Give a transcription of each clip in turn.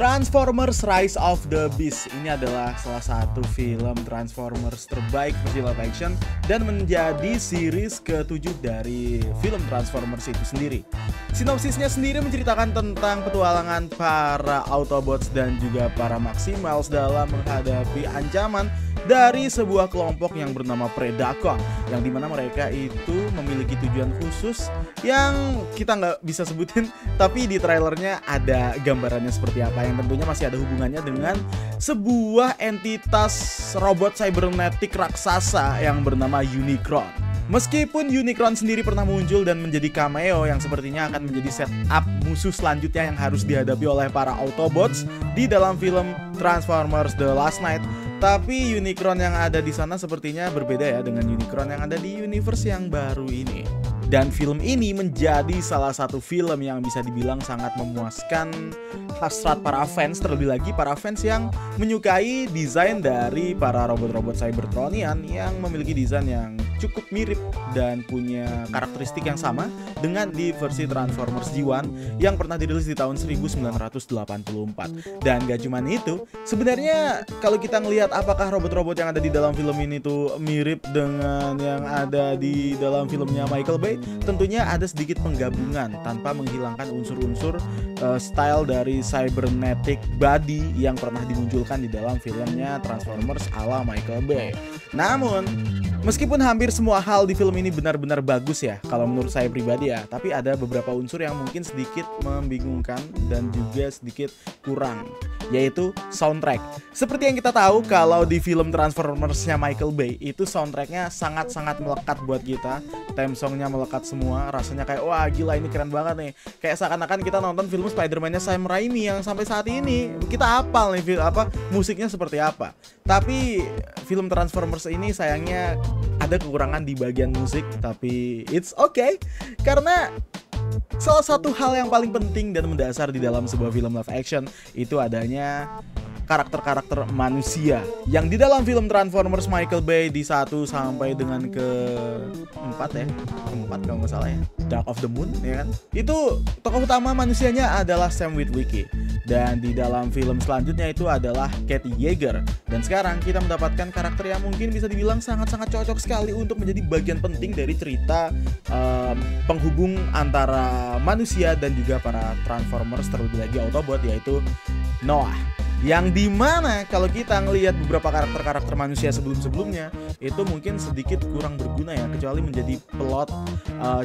Transformers Rise of the Beasts ini adalah salah satu film Transformers terbaik versi live action dan menjadi series ke-7 dari film Transformers itu sendiri. Sinopsisnya sendiri menceritakan tentang petualangan para Autobots dan juga para Maximals dalam menghadapi ancaman dari sebuah kelompok yang bernama Predacon, yang dimana mereka itu memiliki tujuan khusus yang kita nggak bisa sebutin, tapi di trailernya ada gambarannya seperti apa, yang tentunya masih ada hubungannya dengan sebuah entitas robot cybernetik raksasa yang bernama Unicron. Meskipun Unicron sendiri pernah muncul dan menjadi cameo yang sepertinya akan menjadi setup musuh selanjutnya yang harus dihadapi oleh para Autobots di dalam film Transformers The Last Knight, tapi Unicron yang ada di sana sepertinya berbeda ya dengan Unicron yang ada di universe yang baru ini. Dan film ini menjadi salah satu film yang bisa dibilang sangat memuaskan hasrat para fans, terlebih lagi para fans yang menyukai desain dari para robot-robot Cybertronian yang memiliki desain yang cukup mirip dan punya karakteristik yang sama dengan di versi Transformers G1 yang pernah dirilis di tahun 1984. Dan gak cuman itu, sebenarnya kalau kita ngelihat apakah robot-robot yang ada di dalam film ini tuh mirip dengan yang ada di dalam filmnya Michael Bay, tentunya ada sedikit penggabungan tanpa menghilangkan unsur-unsur style dari cybernetic body yang pernah dimunculkan di dalam filmnya Transformers ala Michael Bay. Namun, meskipun hampir semua hal di film ini benar-benar bagus ya, kalau menurut saya pribadi ya, tapi ada beberapa unsur yang mungkin sedikit membingungkan dan juga sedikit kurang, yaitu soundtrack. Seperti yang kita tahu, kalau di film Transformers-nya Michael Bay, itu soundtracknya sangat-sangat melekat buat kita. Theme songnya melekat semua, rasanya kayak wah gila ini keren banget nih. Kayak seakan-akan kita nonton film Spider-Man-nya Sam Raimi yang sampai saat ini kita hafal nih musiknya seperti apa. Tapi film Transformers ini sayangnya ada kekurangan di bagian musik, tapi it's okay karena salah satu hal yang paling penting dan mendasar di dalam sebuah film live action itu adanya karakter-karakter manusia yang di dalam film Transformers Michael Bay di 1 sampai dengan ke-4 ya, ke-4 kalau nggak salah ya, Dark of the Moon ya kan, itu tokoh utama manusianya adalah Sam Witwicky, dan di dalam film selanjutnya itu adalah Katie Yeager, dan sekarang kita mendapatkan karakter yang mungkin bisa dibilang sangat-sangat cocok sekali untuk menjadi bagian penting dari cerita penghubung antara manusia dan juga para Transformers, terlebih lagi Autobot, yaitu Noah. Yang dimana kalau kita ngelihat beberapa karakter-karakter manusia sebelum-sebelumnya itu mungkin sedikit kurang berguna ya, kecuali menjadi plot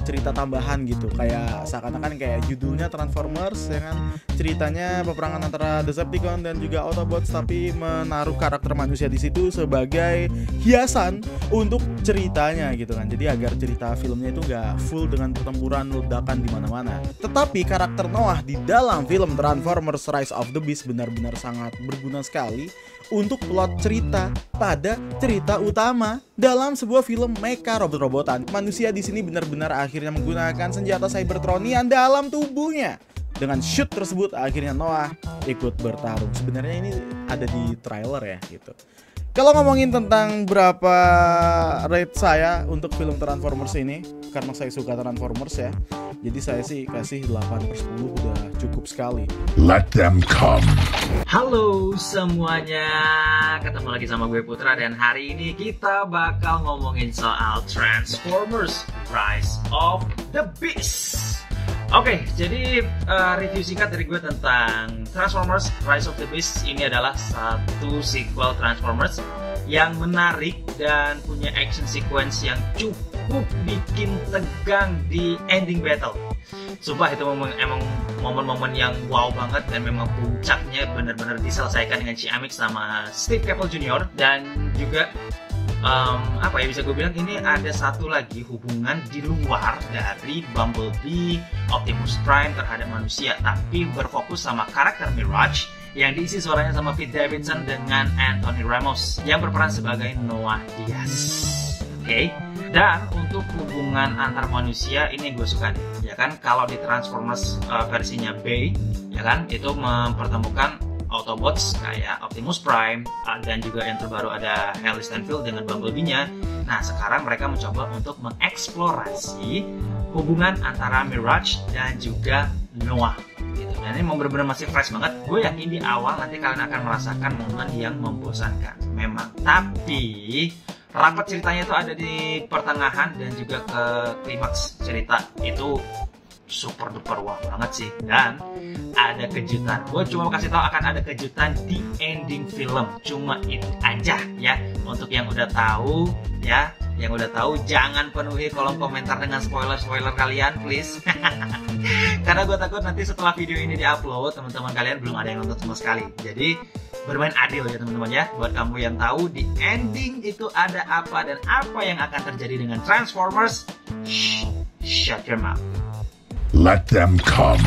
cerita tambahan gitu, kayak seakan-akan kayak judulnya Transformers ya kan, ceritanya peperangan antara Decepticon dan juga Autobots, tapi menaruh karakter manusia di situ sebagai hiasan untuk ceritanya gitu kan, jadi agar cerita filmnya itu nggak full dengan pertempuran ledakan di mana-mana. Tetapi karakter Noah di dalam film Transformers Rise of the Beasts benar-benar sangat berguna sekali untuk plot cerita pada cerita utama dalam sebuah film mecha robot-robotan. Manusia di sini benar-benar akhirnya menggunakan senjata Cybertronian dalam tubuhnya. Dengan shoot tersebut akhirnya Noah ikut bertarung. Sebenarnya ini ada di trailer ya gitu. Kalau ngomongin tentang berapa rate saya untuk film Transformers ini, karena saya suka Transformers ya, jadi saya sih kasih 8/10, udah cukup sekali. Let them come. Halo semuanya, ketemu lagi sama gue Putra, dan hari ini kita bakal ngomongin soal Transformers Rise of the Beasts. Oke, jadi review singkat dari gue tentang Transformers Rise of the Beasts. Ini adalah satu sequel Transformers yang menarik dan punya action sequence yang cukup bikin tegang di ending battle. Sumpah itu emang momen-momen yang wow banget, dan memang puncaknya benar-benar diselesaikan dengan Ciamix sama Steve Caple Jr. Dan juga bisa gue bilang ini ada satu lagi hubungan di luar dari Bumblebee, Optimus Prime terhadap manusia, tapi berfokus sama karakter Mirage yang diisi suaranya sama Pete Davidson dengan Anthony Ramos yang berperan sebagai Noah Diaz. Oke. Dan untuk hubungan antar manusia ini gue suka nih, ya kan, kalau di Transformers versinya Bay, ya kan, itu mempertemukan Autobots kayak Optimus Prime, dan juga yang terbaru ada Hailee Steinfeld dengan Bumblebee-nya. Nah, sekarang mereka mencoba untuk mengeksplorasi hubungan antara Mirage dan juga Noah gitu. Dan ini mau bener-bener masih fresh banget. Gue yakin di awal nanti kalian akan merasakan momen yang membosankan memang. Tapi rapat ceritanya itu ada di pertengahan dan juga ke klimaks cerita itu super duper wah banget sih. Dan ada kejutan. Gue cuma kasih tahu akan ada kejutan di ending film. Cuma itu aja ya. Untuk yang udah tahu ya, yang udah tahu jangan penuhi kolom komentar dengan spoiler kalian please. Karena gue takut nanti setelah video ini diupload teman-teman kalian belum ada yang nonton sama sekali. Jadi bermain adil ya teman-teman ya. Buat kamu yang tahu di ending itu ada apa dan apa yang akan terjadi dengan Transformers, shut your mouth. Let them come.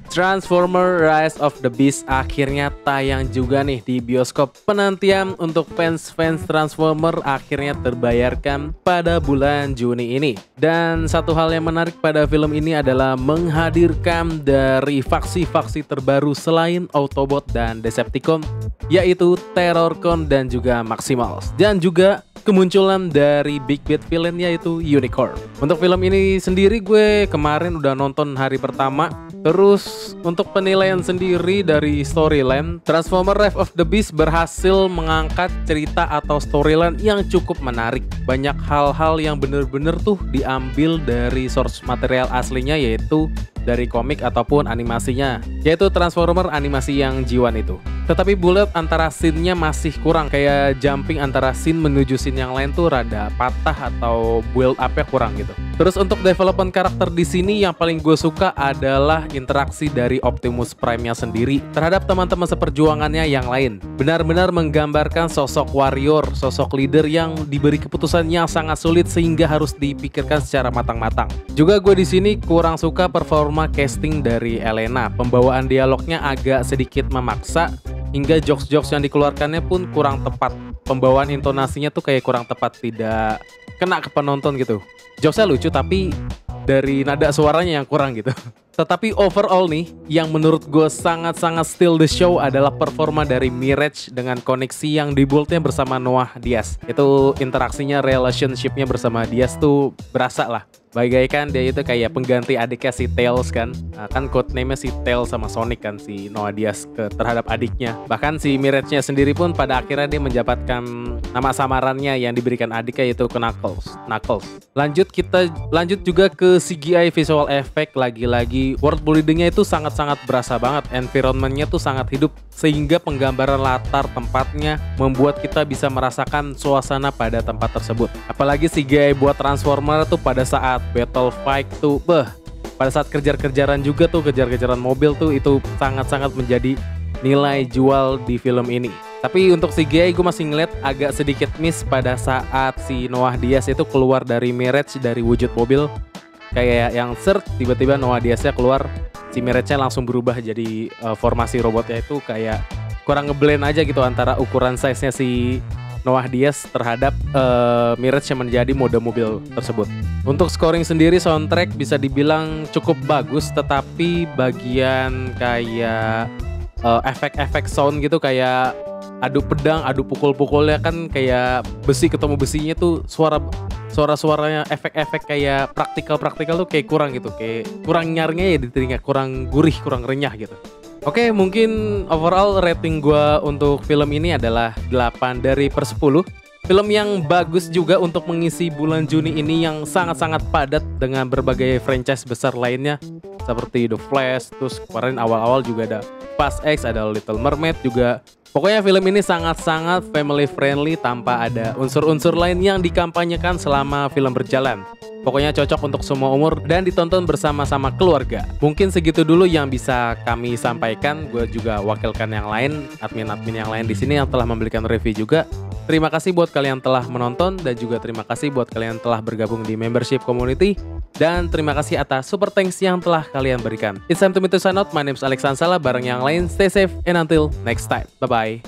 Transformer Rise of the Beast akhirnya tayang juga nih di bioskop. Penantian untuk fans-fans Transformer akhirnya terbayarkan pada bulan Juni ini. Dan satu hal yang menarik pada film ini adalah menghadirkan dari faksi-faksi terbaru selain Autobot dan Decepticon, yaitu Terrorcon dan juga Maximals. Dan juga kemunculan dari big bad villain yaitu Unicorn. Untuk film ini sendiri gue kemarin udah nonton hari pertama. Terus untuk penilaian sendiri dari storyline, Transformer Rise of the Beast berhasil mengangkat cerita atau storyline yang cukup menarik. Banyak hal-hal yang bener-bener tuh diambil dari source material aslinya, yaitu dari komik ataupun animasinya, yaitu Transformer animasi yang G1 itu. Tetapi bullet antara scene-nya masih kurang, kayak jumping antara scene menuju scene yang lain tuh rada patah atau build up-nya kurang gitu. Terus untuk development karakter di sini yang paling gue suka adalah interaksi dari Optimus Prime-nya sendiri terhadap teman-teman seperjuangannya yang lain. Benar-benar menggambarkan sosok warrior, sosok leader yang diberi keputusan yang sangat sulit sehingga harus dipikirkan secara matang-matang. Juga gue di sini kurang suka performa casting dari Elena. Pembawaan dialognya agak sedikit memaksa hingga jokes-jokes yang dikeluarkannya pun kurang tepat. Pembawaan intonasinya tuh kayak kurang tepat, tidak kena ke penonton gitu. Jokesnya lucu tapi dari nada suaranya yang kurang gitu. Tetapi overall nih, yang menurut gue sangat-sangat steal the show adalah performa dari Mirage dengan koneksi yang dibuildnya bersama Noah Diaz. Itu interaksinya, relationship-nya bersama Diaz tuh berasa lah. Bagaikan dia itu kayak pengganti adiknya si Tails kan. Nah, kan codename-nya si Tails sama Sonic kan, si Noah Diaz terhadap adiknya. Bahkan si Mirage-nya sendiri pun pada akhirnya dia mendapatkan nama samarannya yang diberikan adiknya, yaitu Knuckles. Lanjut juga ke CGI visual effect. Lagi-lagi world building-nya itu sangat-sangat berasa banget. Environment-nya tuh sangat hidup, sehingga penggambaran latar tempatnya membuat kita bisa merasakan suasana pada tempat tersebut. Apalagi CGI buat Transformer tuh pada saat battle fight tuh, pada saat kejar-kejaran juga tuh, kejar-kejaran mobil tuh, itu sangat-sangat menjadi nilai jual di film ini. Tapi untuk CGI gue masih ngeliat agak sedikit miss pada saat si Noah Diaz itu keluar dari Mirage, dari wujud mobil. Kayak yang tiba-tiba Noah Diaz-nya keluar, si Mirage-nya langsung berubah jadi formasi robotnya itu kayak kurang ngeblend aja gitu antara ukuran size-nya si Noah Diaz terhadap Mirage yang menjadi mode mobil tersebut. Untuk scoring sendiri, soundtrack bisa dibilang cukup bagus, tetapi bagian kayak efek-efek sound gitu, kayak adu pedang, adu pukul-pukulnya kan kayak besi ketemu besinya tuh, suara-suaranya, efek-efek kayak praktikal tuh kayak kurang gitu, kayak kurang nyarnya ya di telinga, kurang gurih, kurang renyah gitu. Oke, mungkin overall rating gue untuk film ini adalah 8/10. Film yang bagus juga untuk mengisi bulan Juni ini yang sangat-sangat padat dengan berbagai franchise besar lainnya seperti The Flash, terus kemarin awal-awal juga ada Fast X, ada Little Mermaid juga. Pokoknya film ini sangat-sangat family friendly tanpa ada unsur-unsur lain yang dikampanyekan selama film berjalan. Pokoknya cocok untuk semua umur dan ditonton bersama-sama keluarga. Mungkin segitu dulu yang bisa kami sampaikan. Gue juga wakilkan yang lain, admin-admin yang lain di sini yang telah memberikan review juga. Terima kasih buat kalian yang telah menonton, dan juga terima kasih buat kalian yang telah bergabung di membership community. Dan terima kasih atas super thanks yang telah kalian berikan. It's time to me to sign out. My name is Alex Ansala. Bareng yang lain, stay safe and until next time. Bye-bye.